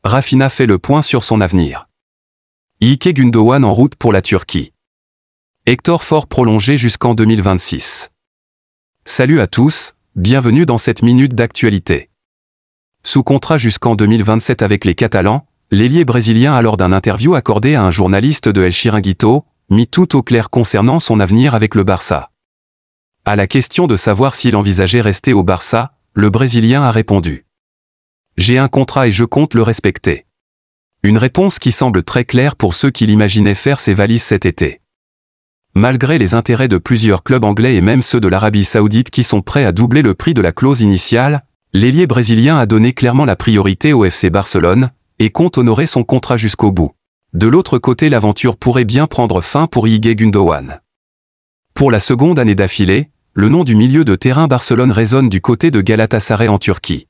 Raphinha fait le point sur son avenir. İlkay Gündoğan en route pour la Turquie. Hector Ford prolongé jusqu'en 2026. Salut à tous, bienvenue dans cette minute d'actualité. Sous contrat jusqu'en 2027 avec les Catalans, l'ailier brésilien a lors d'un interview accordé à un journaliste de El Chiringuito, mis tout au clair concernant son avenir avec le Barça. À la question de savoir s'il envisageait rester au Barça, le Brésilien a répondu: « J'ai un contrat et je compte le respecter. » Une réponse qui semble très claire pour ceux qui l'imaginaient faire ses valises cet été. Malgré les intérêts de plusieurs clubs anglais et même ceux de l'Arabie Saoudite qui sont prêts à doubler le prix de la clause initiale, l'ailier brésilien a donné clairement la priorité au FC Barcelone et compte honorer son contrat jusqu'au bout. De l'autre côté, l'aventure pourrait bien prendre fin pour İlkay Gündoğan. Pour la seconde année d'affilée, le nom du milieu de terrain Barcelone résonne du côté de Galatasaray en Turquie.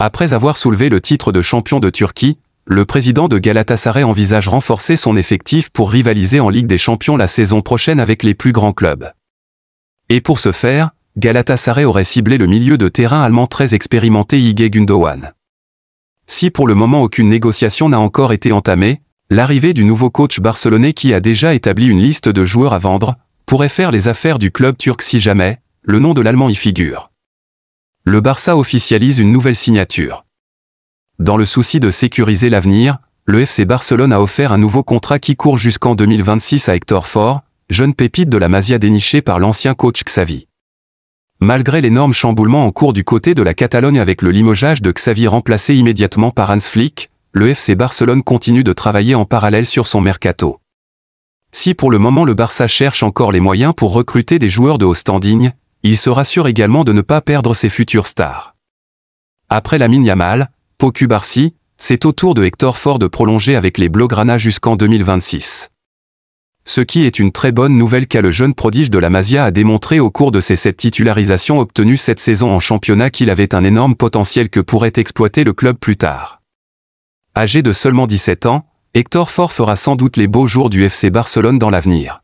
Après avoir soulevé le titre de champion de Turquie, le président de Galatasaray envisage renforcer son effectif pour rivaliser en Ligue des Champions la saison prochaine avec les plus grands clubs. Et pour ce faire, Galatasaray aurait ciblé le milieu de terrain allemand très expérimenté İlkay Gündoğan. Si pour le moment aucune négociation n'a encore été entamée, l'arrivée du nouveau coach barcelonais qui a déjà établi une liste de joueurs à vendre pourrait faire les affaires du club turc si jamais le nom de l'Allemand y figure. Le Barça officialise une nouvelle signature. Dans le souci de sécuriser l'avenir, le FC Barcelone a offert un nouveau contrat qui court jusqu'en 2026 à Hector Ford, jeune pépite de la Masia dénichée par l'ancien coach Xavi. Malgré l'énorme chamboulement en cours du côté de la Catalogne avec le limogeage de Xavi remplacé immédiatement par Hans Flick, le FC Barcelone continue de travailler en parallèle sur son mercato. Si pour le moment le Barça cherche encore les moyens pour recruter des joueurs de haut standing, il se rassure également de ne pas perdre ses futures stars. Après Lamine Yamal, Pau Cubarsí, c'est au tour de Hector Ford de prolonger avec les Blaugrana jusqu'en 2026. Ce qui est une très bonne nouvelle car le jeune prodige de la Masia a démontré au cours de ses 7 titularisations obtenues cette saison en championnat qu'il avait un énorme potentiel que pourrait exploiter le club plus tard. Âgé de seulement 17 ans, Hector Ford fera sans doute les beaux jours du FC Barcelone dans l'avenir.